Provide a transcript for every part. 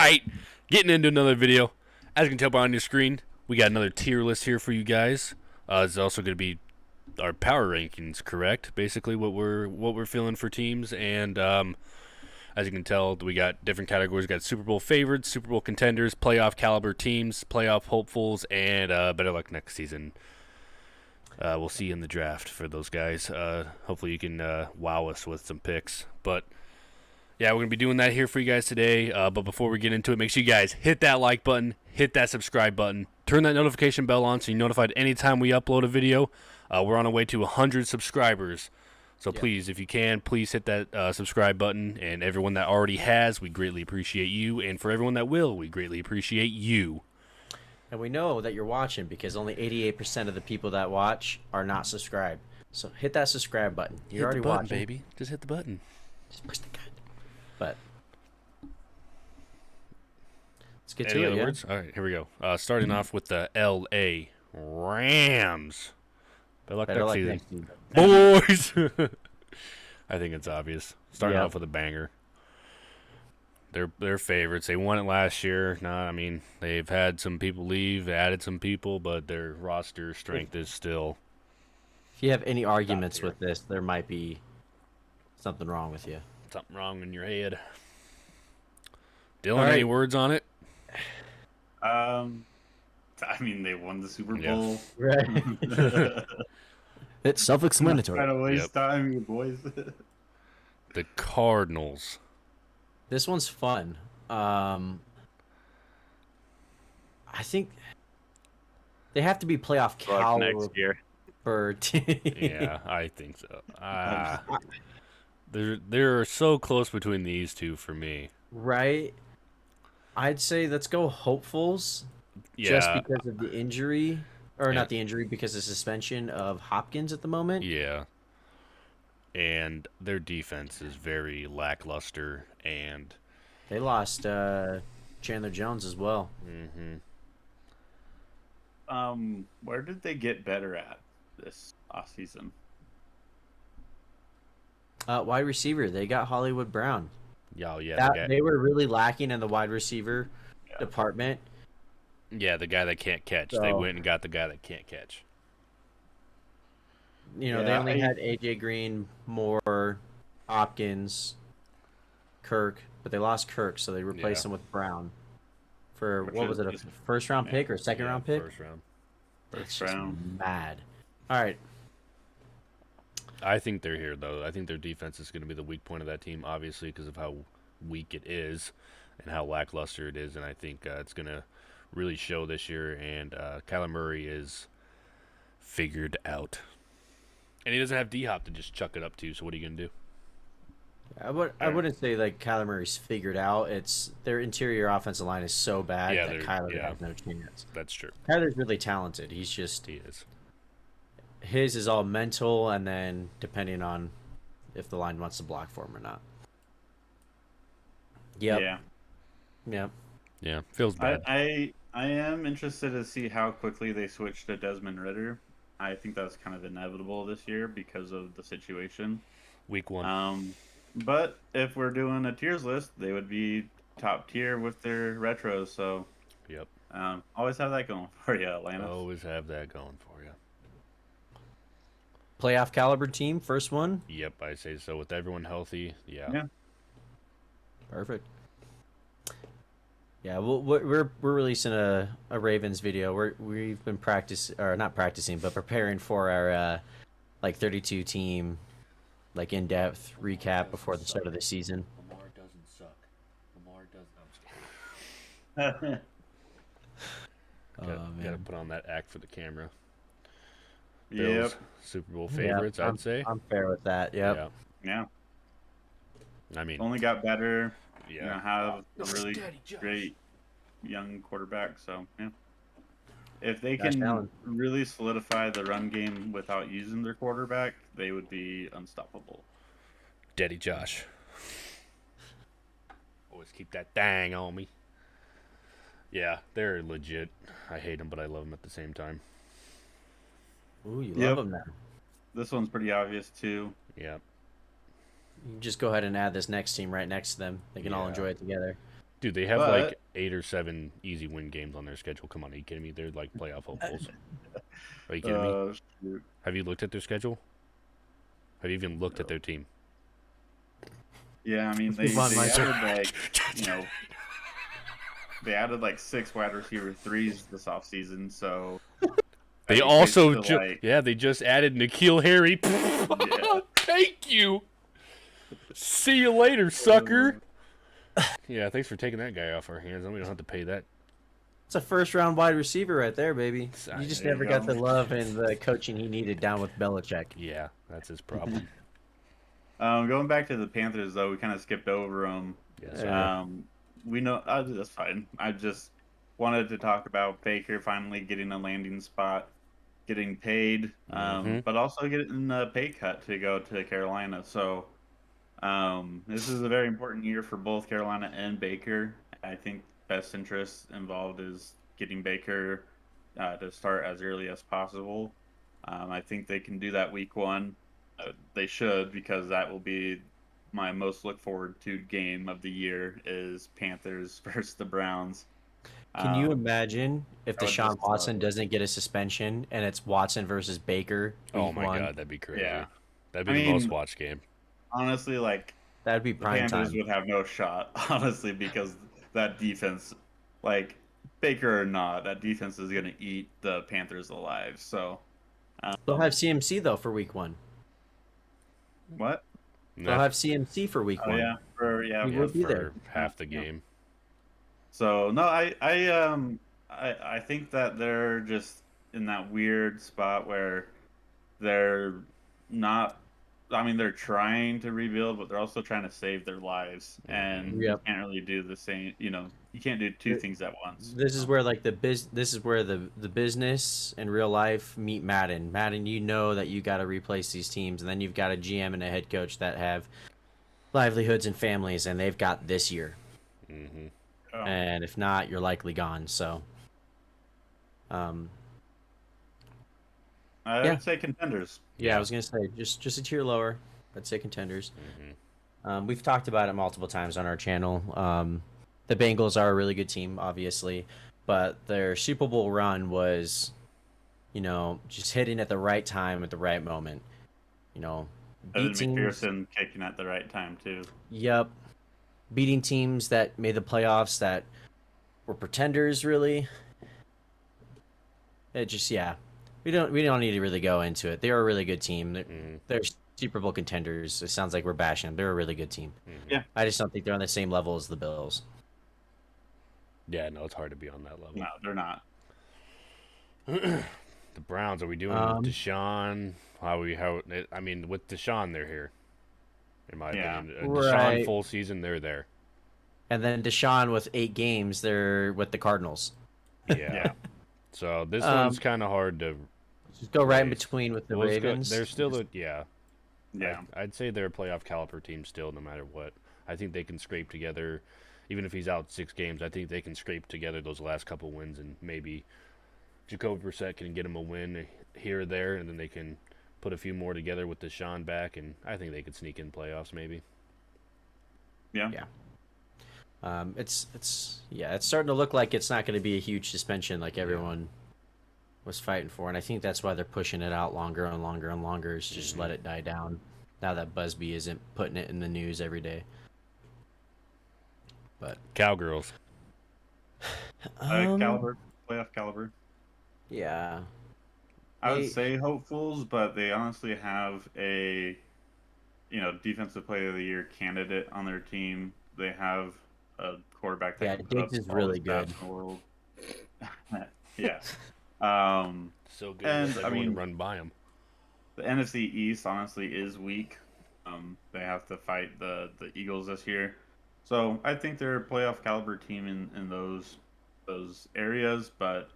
right, getting into another video. As you can tell by on your screen, we got another tier list here for you guys. It's also going to be our power rankings, correct? Basically, what we're feeling for teams, and as you can tell, we got different categories. We got Super Bowl favorites, Super Bowl contenders, playoff caliber teams, playoff hopefuls, and better luck next season. We'll see you in the draft for those guys. Hopefully, you can wow us with some picks, but. Yeah, we're going to be doing that here for you guys today. But before we get into it, make sure you guys hit that like button, hit that subscribe button, turn that notification bell on so you're notified anytime we upload a video. We're on our way to 100 subscribers. So please, if you can, please hit that subscribe button. And everyone that already has, we greatly appreciate you. And for everyone that will, we greatly appreciate you. And we know that you're watching because only 88% of the people that watch are not subscribed. So hit that subscribe button. You're already button, watching. Baby. Just hit the button. Just push the button. But let's get Any to it. other Yeah? words? All right, here we go. Starting off with the L.A. Rams. Better luck next season. Boys! I think it's obvious. Starting off with a banger. They're favorites. They won it last year. I mean, they've had some people leave, added some people, but their roster strength is still... If you have any arguments with this, there might be something wrong with you. Something wrong in your head. Dylan, any words on it? I mean, they won the Super Bowl. Right. It's self-explanatory. Trying to waste time, you boys. The Cardinals. This one's fun. I think they have to be playoff caliber next year. Yeah, I think so. They're so close between these two for me. Right. I'd say let's go hopefuls. Yeah. Just because of the injury, or not the injury, because of suspension of Hopkins at the moment. Yeah. And their defense is very lackluster, and they lost Chandler Jones as well. Mm-hmm. Where did they get better at this offseason? Wide receiver, they got Hollywood Brown. They were really lacking in the wide receiver department. Yeah, the guy that can't catch. They went and got the guy that can't catch. You know, they only had AJ Green, Moore, Hopkins, Kirk, but they lost Kirk, so they replaced him with Brown. For what was it, a first round pick or second round pick? First round. First round. Mad. All right. I think they're here, though. I think their defense is going to be the weak point of that team, obviously, because of how weak it is and how lackluster it is. And I think it's going to really show this year. And Kyler Murray is figured out. And he doesn't have D-Hop to just chuck it up to, so what are you going to do? I wouldn't say like Kyler Murray's figured out. It's their interior offensive line is so bad that Kyler has no chance. That's true. Kyler's really talented. He is. His is all mental, and then depending on if the line wants to block for him or not. Yep. Yeah. Feels bad. I am interested to see how quickly they switch to Desmond Ridder. I think that's kind of inevitable this year because of the situation. Week one. But if we're doing a tiers list, they would be top tier with their retros. So, always have that going for you, Atlanta. Always have that going for you. Playoff caliber team, first one. Yep, I say so. With everyone healthy, yeah. Perfect. Yeah, we're releasing a Ravens video. We've been not practicing, but preparing for our 32 team, in depth recap before the start of the season. Lamar doesn't suck. Lamar doesn't. Gotta put on that act for the camera. Bills, Super Bowl favorites, I'd say. I'm fair with that. Yep. Yeah. I mean, only got better. Yeah. Have a really great young quarterback. So if they can really solidify the run game without using their quarterback, they would be unstoppable. Daddy Josh. Always keep that dang on me. Yeah, they're legit. I hate them, but I love them at the same time. Ooh, you love them now. This one's pretty obvious, too. Yeah. You just go ahead and add this next team right next to them. They can all enjoy it together. Dude, they have But like 8 or 7 easy win games on their schedule. Come on, are you kidding me? They're like playoff hopefuls. Are you kidding me? shoot. Have you looked at their schedule? Have you even looked at their team? Yeah, I mean Move on, they Meister. added like they added like 6 wide receiver threes this offseason, so I They think also still, they just added N'Keal Harry. yeah. Thank you. See you later, sucker. Yeah, thanks for taking that guy off our hands. Then we don't have to pay that. It's a first-round wide receiver right there, baby. You just There you never got go. the love and the coaching he needed down with Belichick. Yeah, that's his problem. Going back to the Panthers though, we kind of skipped over them. Yes, Yeah. We know that's fine. I just wanted to talk about Baker finally getting a landing spot, getting paid, Mhm. but also getting a pay cut to go to Carolina. So this is a very important year for both Carolina and Baker. I think best interest involved is getting Baker to start as early as possible. I think they can do that week 1. They should, because that will be my most look forward to game of the year is Panthers versus the Browns. Can you imagine if I would Deshaun just Watson doesn't get a suspension and it's Watson versus Baker Oh week my 1? god, that'd be crazy. Yeah. That'd I be the most mean, watched game. honestly, like That'd be the prime Panthers time. would have no shot, honestly, because that defense, like Baker or not, that defense is going to eat the Panthers alive. So, They'll have CMC though for week 1. what? They'll have CMC for week Oh 1. yeah, He Yeah, will be for there. half the Yeah. game. So no, I think that they're just in that weird spot where they're not. I mean, they're trying to rebuild, but they're also trying to save their lives, and you Yep. can't really do the same. You can't do 2 things at once. This is where like this is where the business and real life meet Madden. Madden, you know that you got to replace these teams, and then you've got a GM and a head coach that have livelihoods and families, and they've got this year. Mm-hmm. Oh. And if not, you're likely gone. So, I yeah. would say contenders. Yeah, I was gonna say just a tier lower. I'd say contenders. Mm-hmm. We've talked about it multiple times on our channel. The Bengals are a really good team, obviously, but their Super Bowl run was, just hitting at the right time at the right moment. Evan Beat teams. McPherson kicking at the right time too. Yep, beating teams that made the playoffs that were pretenders. Really, it just We don't need to really go into it. They're a really good team. They're Super Bowl contenders. It sounds like we're bashing them. They're a really good team. Yeah. I just don't think they're on the same level as the Bills. Yeah, no, it's hard to be on that level. No, they're not. The Browns, are we doing Deshaun? I mean, with Deshaun, they're here. In my opinion, Deshaun Right. full season, they're there. And then Deshaun with 8 games, they're with the Cardinals. Yeah. Yeah. So this one's kind of hard to. Just go right in Raise. between with the Well, it's Ravens. they're still yeah. Yeah. I'd say they're a playoff caliber team still, no matter what. I think they can scrape together, even if he's out 6 games. I think they can scrape together those last couple wins, and maybe Jacoby Brissett can get him a win here or there, and then they can put a few more together with Deshaun back, and I think they could sneak in playoffs maybe. Yeah. It's starting to look like it's not going to be a huge suspension like everyone was fighting for, and I think that's why they're pushing it out longer and longer and longer. Is just let it die down. Now that Busby isn't putting it in the news every day. But Cowgirls. Caliber, playoff caliber. Yeah. I would say hopefuls, but they honestly have a, defensive player of the year candidate on their team. They have a quarterback that can put Diggs up is all really the stats good. in the world. Yeah. So good. And, Everyone I mean- to run by them. The NFC East honestly is weak. They have to fight the Eagles this year, so I think they're a playoff caliber team in those areas. But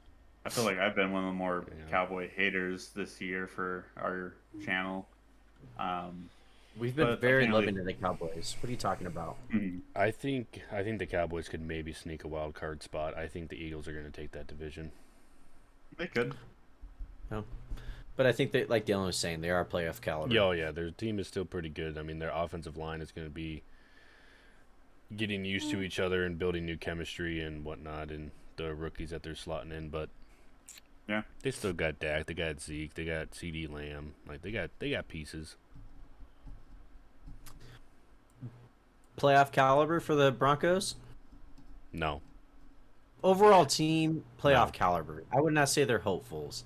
I feel like I've been one of the more Cowboy haters this year for our channel. We've been But very apparently- loving to the Cowboys. What are you talking about? I think the Cowboys could maybe sneak a wild card spot. I think the Eagles are going to take that division. They could. But I think that, like Dylan was saying, they are playoff caliber. Yeah, their team is still pretty good. I mean, their offensive line is going to be getting used to each other and building new chemistry and whatnot, and the rookies that they're slotting in. But Yeah. they still got Dak, they got Zeke, they got CD Lamb. Like they got pieces. Playoff caliber for the Broncos. No, Overall team playoff No. caliber. I would not say they're hopefuls.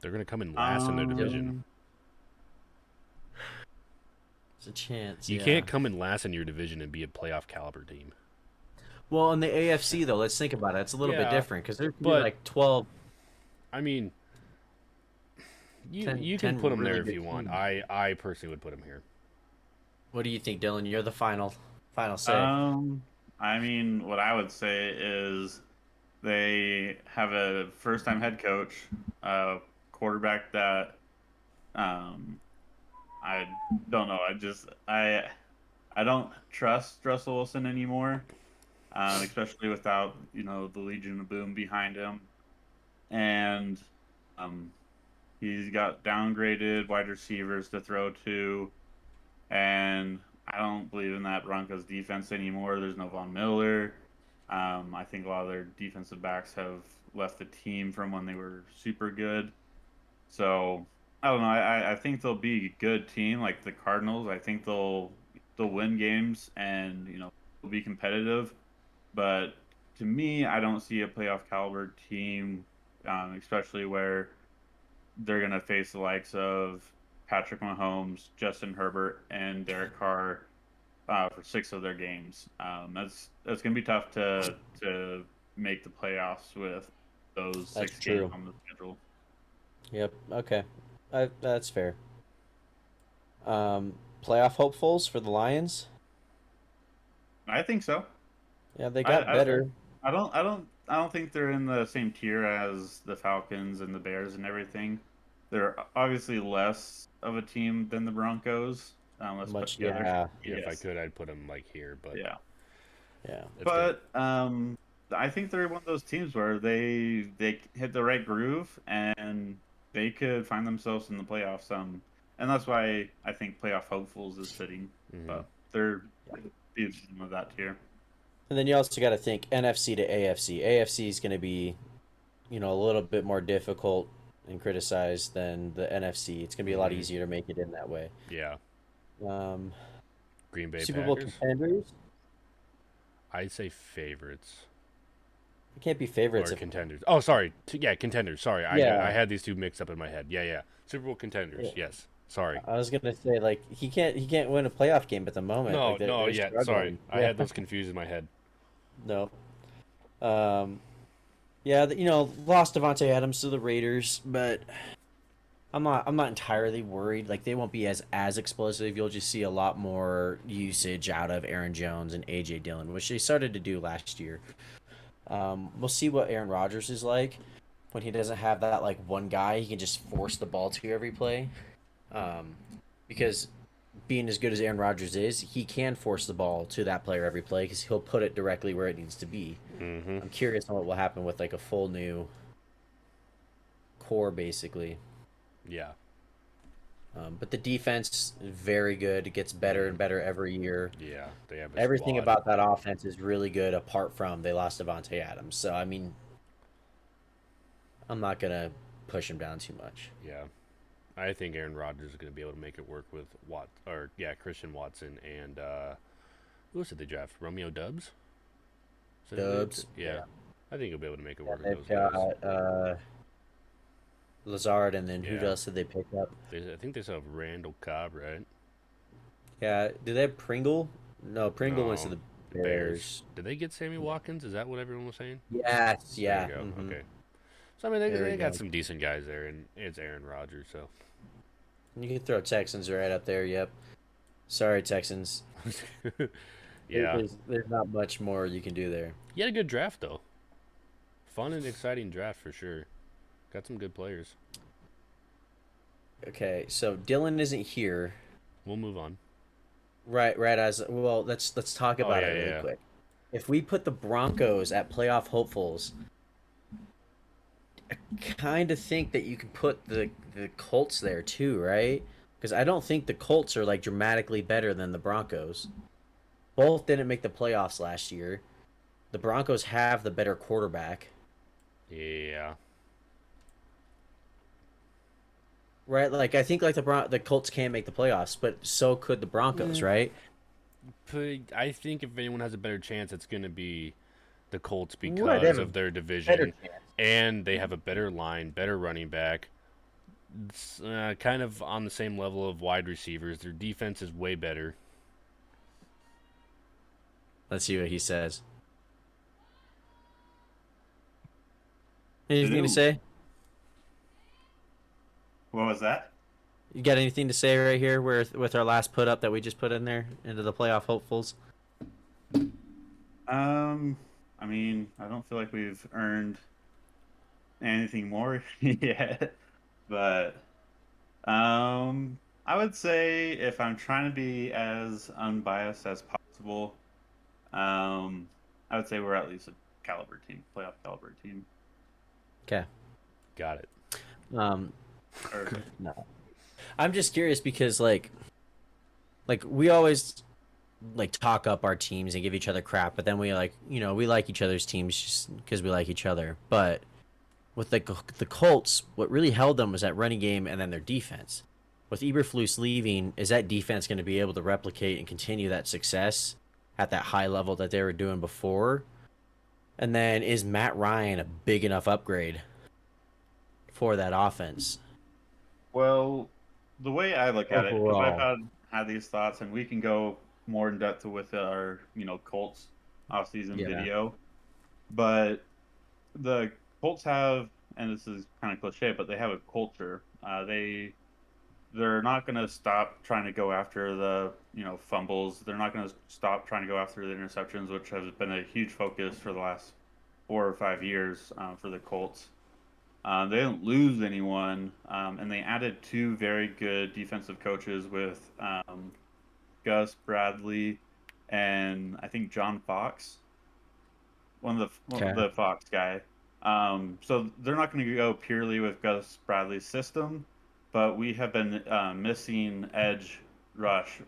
they're gonna come in last in their division. Um, It's a chance. You yeah. can't come in last in your division and be a playoff caliber team. Well, in the AFC though, let's think about it. It's a little bit Yeah, different because there could be but- like 12. I mean, you 10 can 10 put them really there if good you want. teams. I personally would put them here. What do you think, Dylan? You're the final say. I mean, what I would say is they have a first-time head coach, quarterback that I don't know. I don't trust Russell Wilson anymore, especially without the Legion of Boom behind him, and he's got downgraded wide receivers to throw to, and I don't believe in that Broncos defense anymore. There's no Von Miller. I think a lot of their defensive backs have left the team from when they were super good. So I don't know. I think they'll be a good team like the Cardinals. I think they'll win games and they'll be competitive. But to me, I don't see a playoff caliber team, especially where they're gonna face the likes of Patrick Mahomes, Justin Herbert, and Derek Carr for 6 of their games. That's gonna be tough to make the playoffs with those That's 6 true. games on the schedule. Yep. Okay. That's fair. Playoff hopefuls for the Lions. I think so. Yeah, they got I better. I don't think they're in the same tier as the Falcons and the Bears and everything. They're obviously less of a team than the Broncos. Let's put Much. together. Yeah. Yeah, if I Yes. could, I'd put them like here, but Yeah. Yeah. it's But I think they're one of those teams where they hit the right groove and they could find themselves in the playoffs. And that's why I think playoff hopefuls is fitting. Mhm. But they're some of that tier. And then you also got to think NFC to AFC. AFC is going to be, a little bit more difficult and criticized than the NFC. It's going to be a lot Mhm. easier to make it in that way. yeah. Um, Green Bay Super Bowl Packers. contenders. I'd say favorites It can't be favorites or if contenders. Oh, sorry. Contenders. Sorry, Yeah. I had these two mixed up in my head. Yeah. Super Bowl contenders. Yeah. Yes. Sorry. I was gonna say like he can't win a playoff game at the moment. No, Like, they're yeah. Sorry, struggling. I Yeah. had those confused in my head. No. Yeah, lost Devontae Adams to the Raiders, but I'm not entirely worried. Like they won't be as explosive. You'll just see a lot more usage out of Aaron Jones and AJ Dillon, which they started to do last year. We'll see what Aaron Rodgers is like when he doesn't have that like one guy he can just force the ball to every play. Because being as good as Aaron Rodgers is, he can force the ball to that player every play because he'll put it directly where it needs to be. Mm-hmm. I'm curious on what will happen with like a full new core, basically. Yeah. But the defense is very good. It gets better and better every year. Yeah. They have a Everything squad. about that offense is really good, apart from they lost Devontae Adams. So I mean, I'm not gonna push him down too much. Yeah. I think Aaron Rodgers is going to be able to make it work with Christian Watson and who else did they draft? Romeo Dubs? Is that who they- Dubs. Yeah. I think he'll be able to make it work They've with those guys. got Lazard, and then who Yeah. else did they pick up? I think they still have Randall Cobb, right? Yeah, do they have Pringle? No, Pringle went to No, the Bears. Did they get Sammy Watkins? Is that what everyone was saying? Yes, yeah. There you go. mhm. Okay. So I mean, There they we got go. some decent guys there, and it's Aaron Rodgers. So You can throw Texans right up there. Yep. Sorry, Texans. yeah, There's not much more you can do there. you had a good draft though. Fun and exciting draft for sure. Got some good players. Okay, so Dylan isn't here. We'll move on. Right as well. Let's talk about yeah, it really yeah. quick. If we put the Broncos at playoff hopefuls, I kind of think that you can put the Colts there too, right? Because I don't think the Colts are like dramatically better than the Broncos. Both didn't make the playoffs last year. The Broncos have the better quarterback. Yeah. Right? Like I think like the Colts can't make the playoffs, but so could the Broncos, Mm. right? But I think if anyone has a better chance, it's going to be the Colts Right, they because have a of their better division, chance. and they have a better line, better running back. It's, kind of on the same level of wide receivers. Their defense is way better. Let's see what he says. They Anything to do. say? What was that? You got anything to say right here with our last put up that we just put in there into the playoff hopefuls? I mean, I don't feel like we've earned anything more yet, but I would say if I'm trying to be as unbiased as possible, um, I would say we're at least a caliber team, playoff caliber team. Okay. Got it. Um, Or no. I'm just curious because like we always like talk up our teams and give each other crap, but then we like we like each other's teams just because we like each other. But with the Colts, what really held them was that running game and then their defense. With Eberflus leaving, is that defense going to be able to replicate and continue that success at that high level that they were doing before? And then is Matt Ryan a big enough upgrade for that offense well, the way I look at it, because I've overall? had these thoughts, and we can go more in depth with our Colts off-season Yeah. video, but the Colts have, and this is kind of cliche, but they have a culture. They're not going to stop trying to go after the fumbles. They're not going to stop trying to go after the interceptions, which has been a huge focus for the last 4 or 5 years for the Colts. They didn't lose anyone, and they added two very good defensive coaches with Gus Bradley and I think John Fox, Okay. the Fox guy. So they're not going to go purely with Gus Bradley's system, but we have been missing edge rush,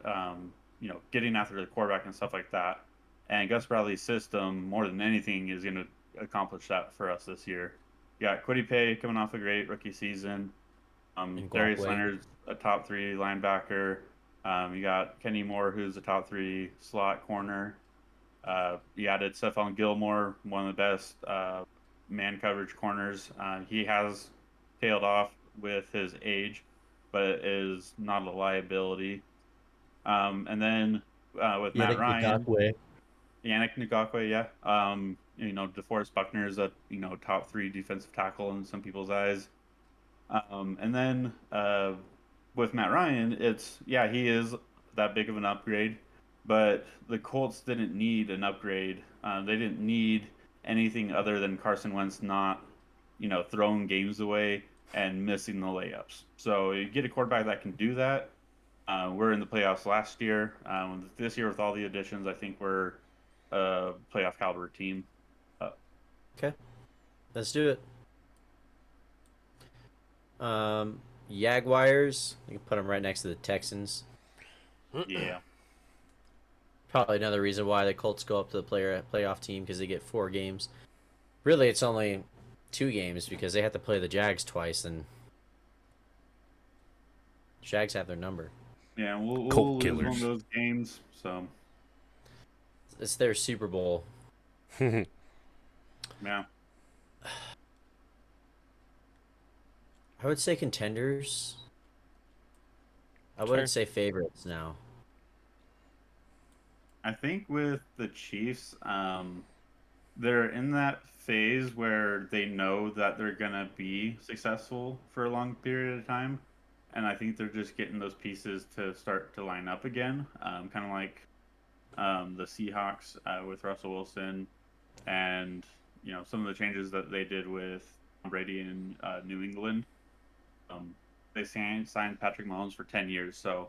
getting after the quarterback and stuff like that. And Gus Bradley's system, more than anything, is going to accomplish that for us this year. You got Quiddy Pay coming off a great rookie season. And Darius Guapway. Leonard's a top three linebacker. You got Kenny Moore, who's a top three slot corner. You added Stephon Gilmore, one of the best man coverage corners. He has tailed off with his age, but is not a liability. And then with Matt Yannick Ryan, Ngakoue. Yannick Ngakoue, yeah. DeForest Buckner is a top three defensive tackle in some people's eyes. And then with Matt Ryan, he is that big of an upgrade, but the Colts didn't need an upgrade. They didn't need anything other than Carson Wentz not, throwing games away and missing the layups. So you get a quarterback that can do that. We're in the playoffs last year. This year, with all the additions, I think we're a playoff caliber team. Okay. Let's do it. Jaguars. You can put them right next to the Texans. Yeah. Probably another reason why the Colts go up to the playoff team because they get 4 games. Really, it's only 2 games because they have to play the Jags twice, and Jags have their number. Yeah, we'll Colt lose one of killers. those games. So, It's their Super Bowl. yeah. I would say contenders. I wouldn't say favorites now. I think with the Chiefs, they're in that phase where they know that they're gonna be successful for a long period of time, and I think they're just getting those pieces to start to line up again. Kind of like the Seahawks with Russell Wilson, and some of the changes that they did with Tom Brady in New England. They signed Patrick Mahomes for 10 years, so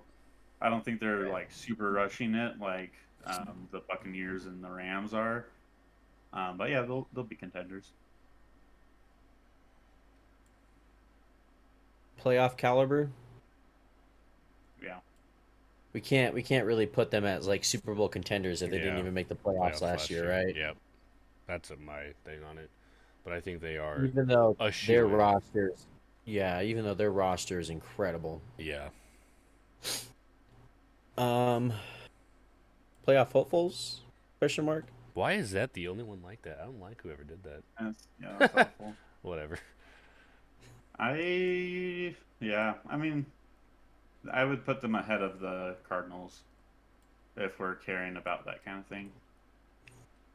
I don't think they're like super rushing it like the Buccaneers and the Rams are. But yeah, they'll be contenders. Playoff caliber. Yeah. we can't really put them as like Super Bowl contenders if they didn't even make the playoffs last year, right? Yep, that's my thing on it. But I think they are Even though a their shoo-in. rosters, yeah, even though their roster is incredible. Yeah. Um, Playoff hopefuls? Question mark. Why is that the only one like that? I don't like whoever did That's that. awful. Whatever. I mean, I would put them ahead of the Cardinals if we're caring about that kind of thing.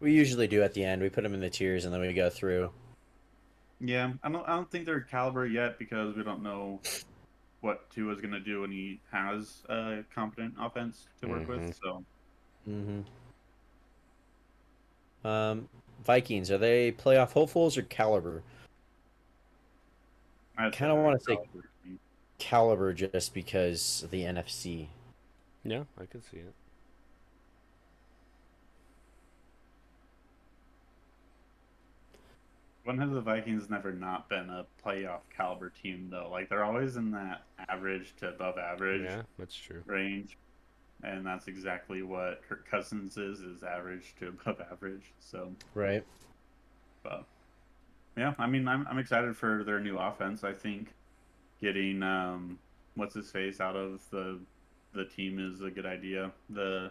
We usually do at the end. We put them in the tiers and then we go through. Yeah, I don't think they're caliber yet because we don't know what Tua's going to do when he has a competent offense to work with. So, Vikings, are they playoff hopefuls or caliber? I kind of want to say caliber just because of the NFC. Yeah, I can see it. When have the Vikings never not been a playoff caliber team though? Like they're always in that average to above average that's true. range, and that's exactly what Kirk Cousins is average to above average. So right, but yeah, I mean I'm excited for their new offense. I think getting what's his face out of the team is a good idea. The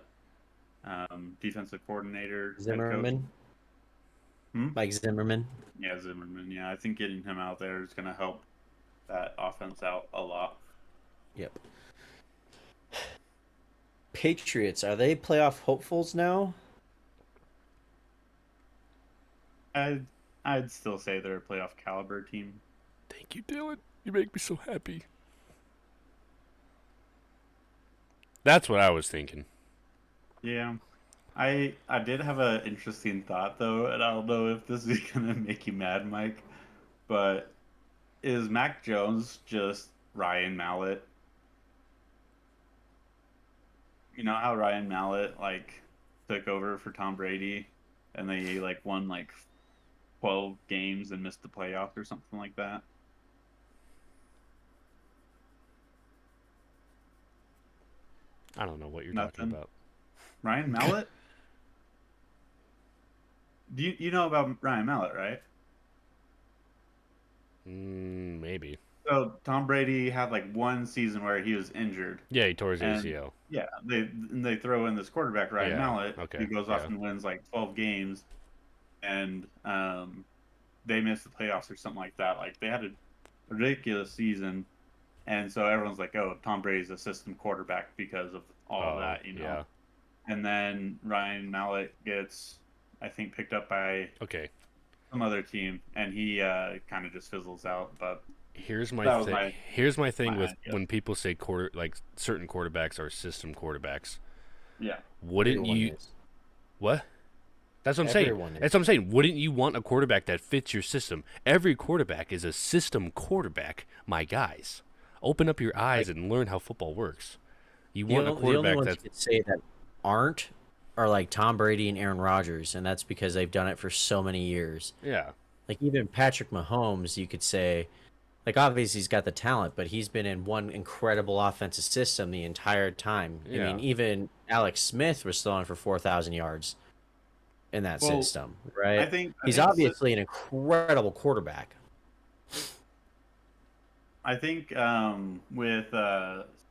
defensive coordinator, Zimmerman. Mike Zimmerman. Yeah, Zimmerman. Yeah, I think getting him out there is going to help that offense out a lot. Yep. Patriots, are they playoff hopefuls now? I'd still say they're a playoff caliber team. Thank you, Dylan. You make me so happy. That's what I was thinking. Yeah. I did have an interesting thought though, and I don't know if this is gonna make you mad, Mike, but is Mac Jones just Ryan Mallett? You know how Ryan Mallett like took over for Tom Brady and they like won like 12 games and missed the playoffs or something like that? I don't know what you're talking about. Ryan Mallett? You know about Ryan Mallett, right? Maybe. So Tom Brady had like one season where he was injured. Yeah, he tore his ACL. Yeah, they throw in this quarterback Ryan Mallett, okay, who goes off and wins like 12 games, and they missed the playoffs or something like that. Like they had a ridiculous season, and so everyone's like, "Oh, Tom Brady's a system quarterback because of all of that," you know. Yeah. And then Ryan Mallett gets, I think, picked up by some other team, and he kind of just fizzles out. But here's my thing with when people say certain quarterbacks are system quarterbacks. Yeah. Wouldn't you? What? That's what I'm saying. That's what I'm saying. Wouldn't you want a quarterback that fits your system? Every quarterback is a system quarterback, my guys. Open up your eyes and learn how football works. You want a quarterback the only ones you could say that aren't are like Tom Brady and Aaron Rodgers, and that's because they've done it for so many years. Yeah. Like even Patrick Mahomes, you could say, like obviously he's got the talent, but he's been in one incredible offensive system the entire time. Yeah. I mean, even Alex Smith was throwing for 4,000 yards in that system, right? I think he's obviously an incredible quarterback. I think with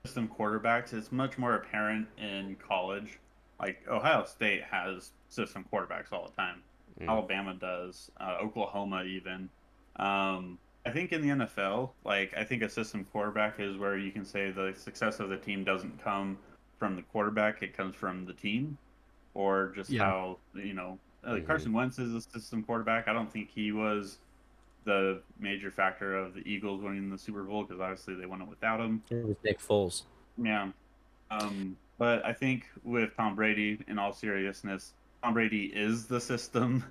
system quarterbacks, it's much more apparent in college. Like Ohio State has system quarterbacks all the time. Alabama does. Oklahoma even. I think in the NFL, like I think a system quarterback is where you can say the success of the team doesn't come from the quarterback; it comes from the team, or just how Carson Wentz is a system quarterback. I don't think he was the major factor of the Eagles winning the Super Bowl because obviously they won it without him. It was Nick Foles. Yeah. But I think with Tom Brady, in all seriousness, Tom Brady is the system.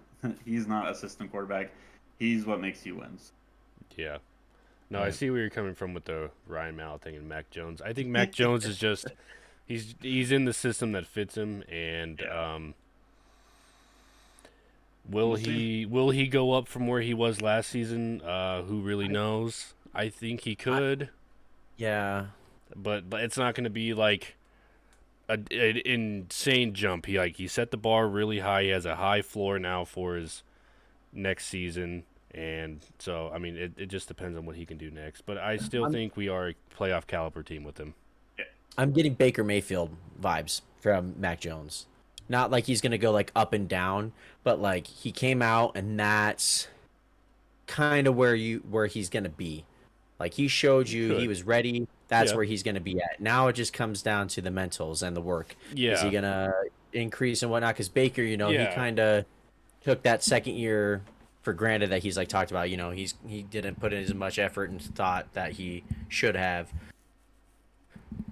He's not a system quarterback. He's what makes you wins. Yeah. No, I see where you're coming from with the Ryan Mallett thing and Mac Jones. I think Mac Jones is just he's in the system that fits him, and will he go up from where he was last season? Who really knows? I think he could. Yeah. But it's not going to be like an insane jump. He set the bar really high. He has a high floor now for his next season, and so I mean it just depends on what he can do next. But I still think we are a playoff caliber team with him. I'm getting Baker Mayfield vibes from Mac Jones. Not like he's gonna go like up and down, but like he came out and that's kind of where he's gonna be. Like he showed you he was ready. That's where he's gonna be at. Now it just comes down to the mentals and the work. Yeah. Is he gonna increase and whatnot? Because Baker, he kind of took that second year for granted that he's like talked about. He didn't put in as much effort and thought that he should have,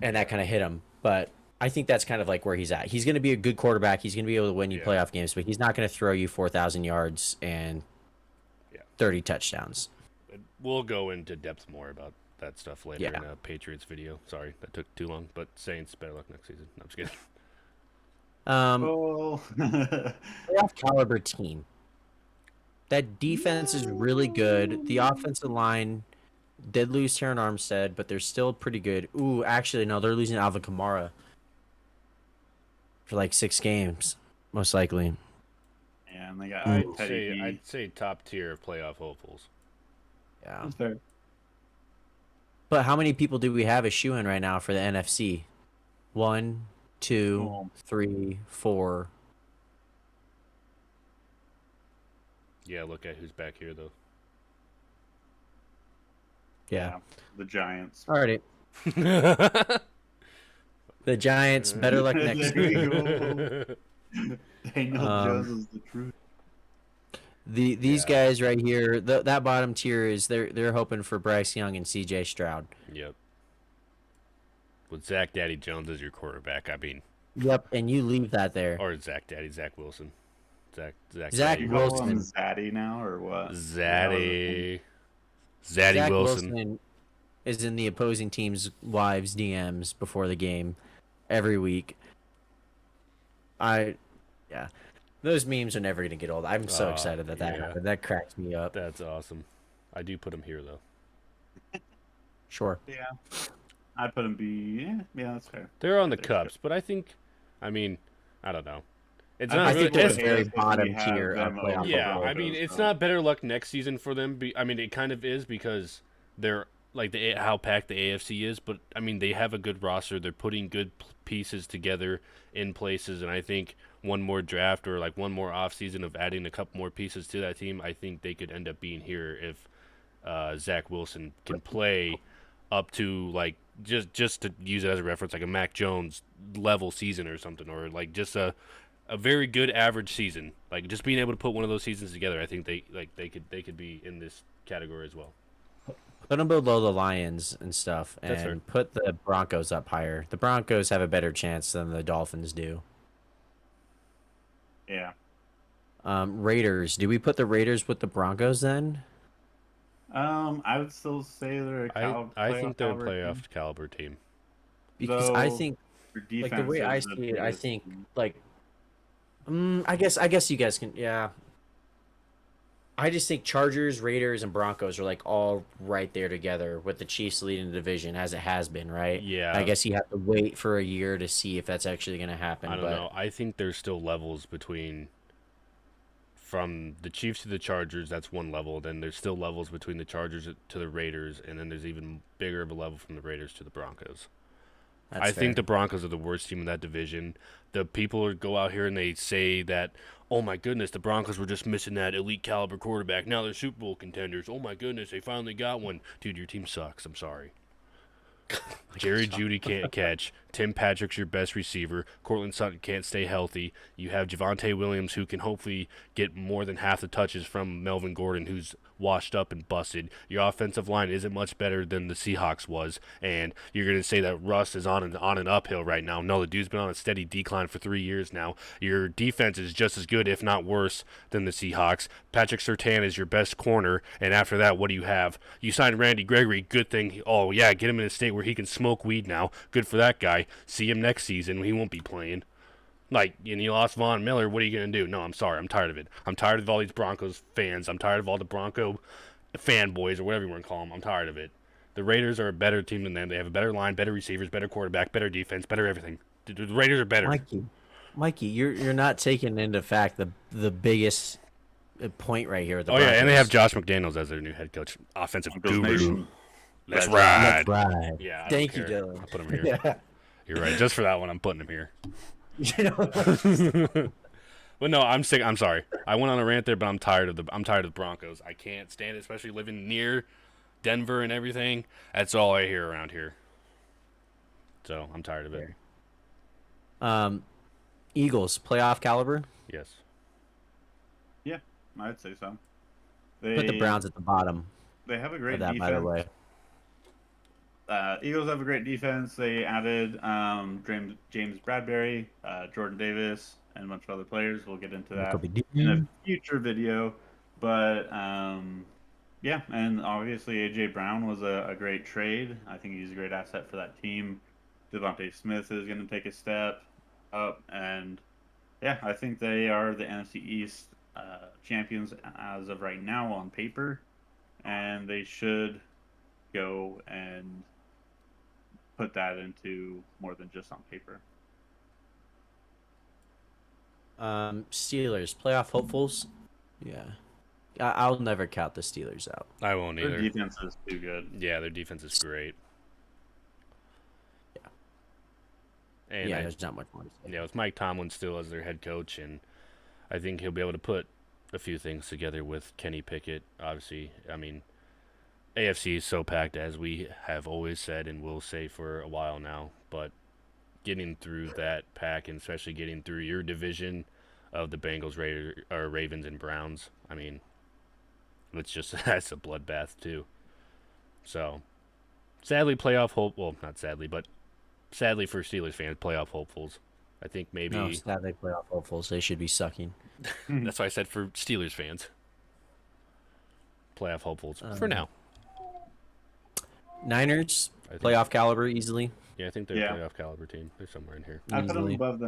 and that kind of hit him. But I think that's kind of like where he's at. He's going to be a good quarterback. He's going to be able to win you playoff games, but he's not going to throw you 4,000 yards and 30 touchdowns. We'll go into depth more about that stuff later in a Patriots video. Sorry, that took too long. But Saints, better luck next season. No, I'm just kidding. Playoff caliber team. That defense is really good. The offensive line did lose Terran Armstead, but they're still pretty good. Ooh, actually, no, they're losing Alvin Kamara for like 6 games, most likely. Yeah, and they got I'd say top tier of playoff hopefuls. Yeah. That's fair. But how many people do we have as shoe-in right now for the NFC? 1, 2, 3, 4. Yeah, look at who's back here, though. Yeah. The Giants. Alrighty. The Giants, better luck next year. Daniel Jones is the truth. These guys right here, that bottom tier is they're hoping for Bryce Young and C.J. Stroud. Yep. With Zach Daddy Jones as your quarterback, I mean. Yep, and you leave that there. Or Zach Wilson. Zach Wilson. Zaddy now or what? Zaddy Zach Wilson is in the opposing team's wives' DMs before the game every week. Those memes are never going to get old. I'm so excited that happened. That cracks me up. That's awesome. I do put him here, though. Sure. Yeah. I put him B. Yeah, that's fair. They're on the Cups, but I mean, I don't know. It's not. I really, think they're the very bottom tier of playoff. Yeah, I mean, it's not better luck next season for them. I mean, it kind of is because they're like how packed the AFC is, but I mean, they have a good roster. They're putting good pieces together in places, and I think one more draft or like one more offseason of adding a couple more pieces to that team, I think they could end up being here if Zach Wilson can play up to like just to use it as a reference, like a Mac Jones level season or something, or like just a very good average season. Like just being able to put one of those seasons together, I think they could be in this category as well. Put them below the Lions and stuff, and put the Broncos up higher. The Broncos have a better chance than the Dolphins do. Yeah. Raiders. Do we put the Raiders with the Broncos then? I would still say they're I think they're a playoff caliber team. Because I think, like the way I see it, I think like, I guess you guys can, yeah. I just think Chargers, Raiders, and Broncos are like all right there together with the Chiefs leading the division as it has been, right? Yeah. I guess you have to wait for a year to see if that's actually going to happen. I don't know. I think there's still levels between from the Chiefs to the Chargers. That's one level. Then there's still levels between the Chargers to the Raiders, and then there's even bigger of a level from the Raiders to the Broncos. I think the Broncos are the worst team in that division. The people go out here and they say that, oh my goodness, the Broncos were just missing that elite caliber quarterback. Now they're Super Bowl contenders. Oh my goodness, they finally got one. Dude, your team sucks. I'm sorry. Jerry Jeudy can't catch. Tim Patrick's your best receiver. Cortland Sutton can't stay healthy. You have Javonte Williams, who can hopefully get more than half the touches from Melvin Gordon, who's washed up and busted. Your offensive line isn't much better than the Seahawks was, and you're going to say that Russ is on an uphill right now. No, the dude's been on a steady decline for 3 years now. Your defense is just as good, if not worse, than the Seahawks. Patrick Surtain is your best corner, and after that, what do you have? You signed Randy Gregory. Good thing. Oh, yeah, get him in a state where he can smoke weed now. Good for that guy. See him next season. He won't be playing. Like, and you lost Von Miller. What are you going to do? No, I'm sorry. I'm tired of it. I'm tired of all these Broncos fans. I'm tired of all the Bronco fanboys or whatever you want to call them. I'm tired of it. The Raiders are a better team than them. They have a better line, better receivers, better quarterback, better defense, better everything. The Raiders are better. Mikey, you're not taking into fact the biggest point right here with the Oh, yeah, Broncos. and they have Josh McDaniels as their new head coach. Offensive Broncos guru. Nation. Let's Let's ride. ride. Yeah, I Thank don't you, care. Dylan. I'll put him here. Yeah. You're right. Just for that one, I'm putting him here. You know, But no, I'm sick. I'm sorry. I went on a rant there, but I'm tired of the Broncos. I can't stand it, especially living near Denver and everything. That's all I hear around here. So I'm tired of it. Eagles playoff caliber. Yes. Yeah, I'd say so. Put the Browns at the bottom They have a great of that, defense. by the way. Eagles have a great defense. They added James Bradbury, Jordan Davis, and a bunch of other players. We'll get into that in a future video. But yeah, and obviously A.J. Brown was a great trade. I think he's a great asset for that team. Devontae Smith is going to take a step up, and yeah, I think they are the NFC East champions as of right now on paper, and they should go and put that into more than just on paper. Steelers playoff hopefuls. Yeah, I'll never count the Steelers out. I won't either. Their defense is too good. Yeah, their defense is great. Yeah. And Yeah, there's not much more to say. Yeah, with Mike Tomlin still as their head coach, and I think he'll be able to put a few things together with Kenny Pickett. Obviously, I mean, AFC is so packed, as we have always said and will say for a while now, but getting through that pack, and especially getting through your division of the Bengals, Ravens, and Browns, I mean, it's just that's a bloodbath too. So, sadly, playoff hope. Well, not sadly, but sadly for Steelers fans, playoff hopefuls. I think maybe No, sadly, playoff hopefuls. They should be sucking. that's why I said for Steelers fans, playoff hopefuls for now. Niners I think, playoff caliber easily. Yeah, I think they're a playoff caliber team. They're somewhere in here. I put them Easily. above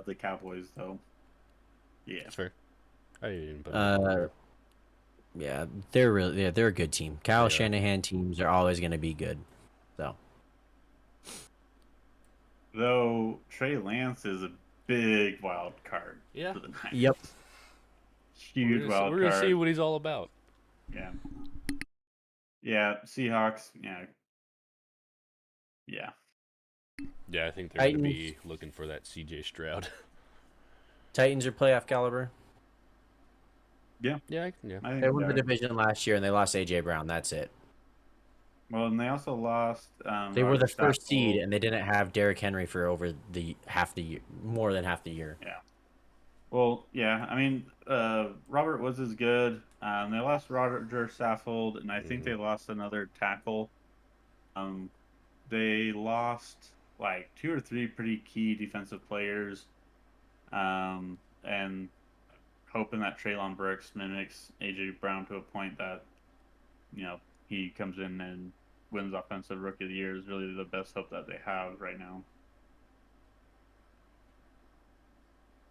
the Cowboys, though. Yeah. That's fair. I didn't even put them Yeah, they're a good team. Kyle Shanahan teams are always going to be good. So, Though Trey Lance is a big wild card. Yeah. For the Niners. yep. Huge wild card. We're gonna see what he's all about. Yeah. Yeah, Seahawks. Yeah. Yeah. Yeah, I think they're gonna be looking for that C.J. Stroud. Titans are playoff caliber. Yeah. Yeah. I think They won the are. division last year and they lost AJ Brown. That's it. Well, and they also lost. They were the Roger first Stafford. seed and they didn't have Derrick Henry for over half the year, more than half the year. Yeah. Well, yeah. I mean, Robert Woods is good. They lost Roger Saffold, and I think they lost another tackle. They lost like 2 or 3 pretty key defensive players, and hoping that Treylon Burks mimics AJ Brown to a point that, he comes in and wins Offensive Rookie of the Year is really the best hope that they have right now.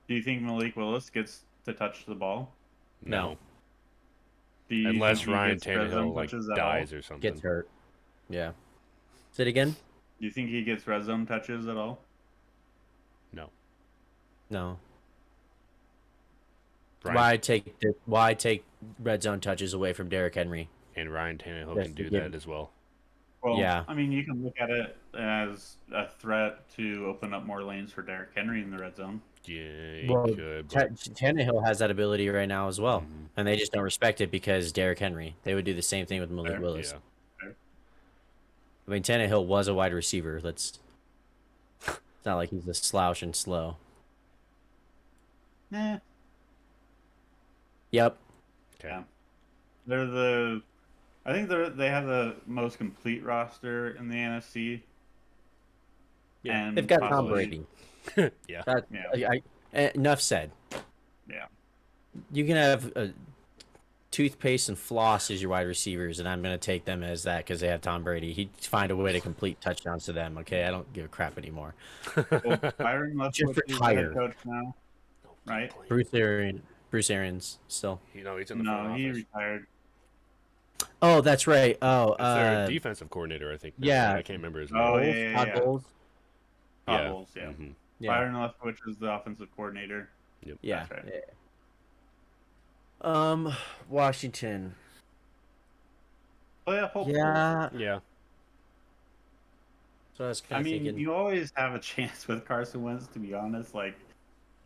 Do you think Malik Willis gets to touch the ball? No. Do you Unless think he Ryan gets red zone Tannehill touches at dies all? or something. Gets hurt. Yeah. Say it again? Do you think he gets red zone touches at all? No. No. Ryan, Why take red zone touches away from Derrick Henry? and Ryan Tannehill Yes, can do they that did. as well. Well, Yeah. I mean, you can look at it as a threat to open up more lanes for Derrick Henry in the red zone. Yeah, he Well, could. But Tannehill has that ability right now as well, Mhm. and they just don't respect it because Derrick Henry. They would do the same thing with Malik Fair. Willis. yeah. I mean, Tannehill was a wide receiver. It's not like he's a slouch and slow. Nah. Yep. Okay. Yeah. I think they have the most complete roster in the NFC. Yeah. And They've got Tom possibly- Brady. Yeah. Yeah. Enough said. Yeah. You can have toothpaste and floss as your wide receivers, and I'm going to take them as that because they have Tom Brady. He'd find a way to complete touchdowns to them. Okay, I don't give a crap anymore. Well, Byron Leftwich Just is the head retire. coach now, right? Bruce Arians still. He's in the No, front he office. retired. Oh, that's right. Oh, It's their defensive coordinator, I think. now. yeah. I can't remember his name. Oh, Bowles, yeah, Todd yeah. Bowles. Todd Bowles, yeah. Mhm. Yeah. Byron Leftwich is the offensive coordinator. Yep. Yeah. That's right. Yeah. Washington. Oh yeah, hopeful. Yeah. Yeah. So I was I kind of mean, thinking. you always have a chance with Carson Wentz. To be honest, like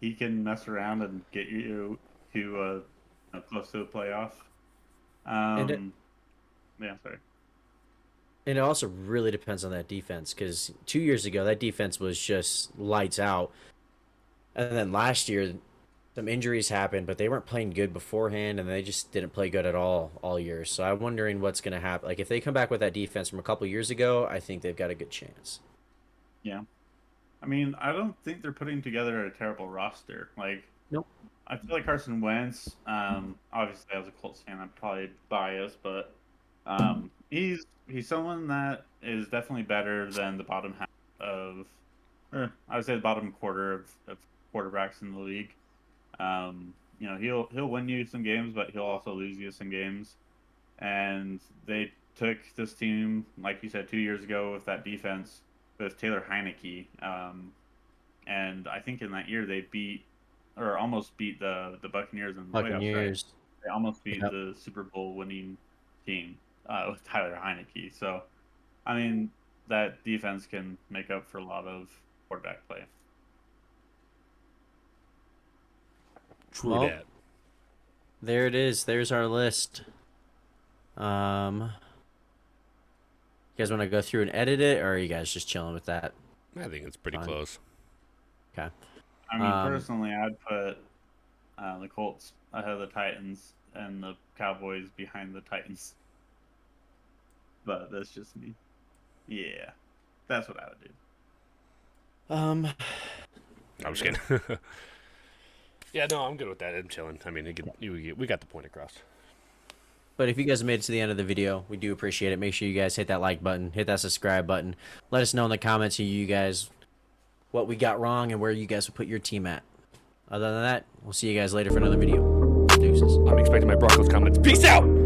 he can mess around and get you to close to a playoff. And Yeah, sorry. And it also really depends on that defense because 2 years ago that defense was just lights out, and then last year some injuries happened, but they weren't playing good beforehand, and they just didn't play good at all year. So I'm wondering what's going to happen. Like if they come back with that defense from a couple years ago, I think they've got a good chance. Yeah. I mean, I don't think they're putting together a terrible roster. Like, Nope. I feel like Carson Wentz. Obviously, as a Colts fan, I'm probably biased, but he's someone that is definitely better than the bottom half of, or I would say the bottom quarter of quarterbacks in the league. He'll win you some games, but he'll also lose you some games. And they took this team, like you said, 2 years ago with that defense with Taylor Heineke. And I think in that year they beat or almost beat the Buccaneers in the playoffs. Right? Buccaneers. They almost beat Yep. the Super Bowl winning team with Tyler Heineke. So, I mean, that defense can make up for a lot of quarterback play. True Well, that. There it is. There's our list. You guys want to go through and edit it, or are you guys just chilling with that? I think it's pretty Fine. close. Okay. I mean, personally, I'd put the Colts ahead of the Titans and the Cowboys behind the Titans. But that's just me. Yeah, that's what I would do. I'm just kidding. Yeah, no, I'm good with that. I'm chilling. I mean, we got the point across. But if you guys made it to the end of the video, we do appreciate it. Make sure you guys hit that like button, hit that subscribe button. Let us know in the comments you guys what we got wrong and where you guys would put your team at. Other than that, we'll see you guys later for another video. Deuces. I'm expecting my Broncos comments. Peace out!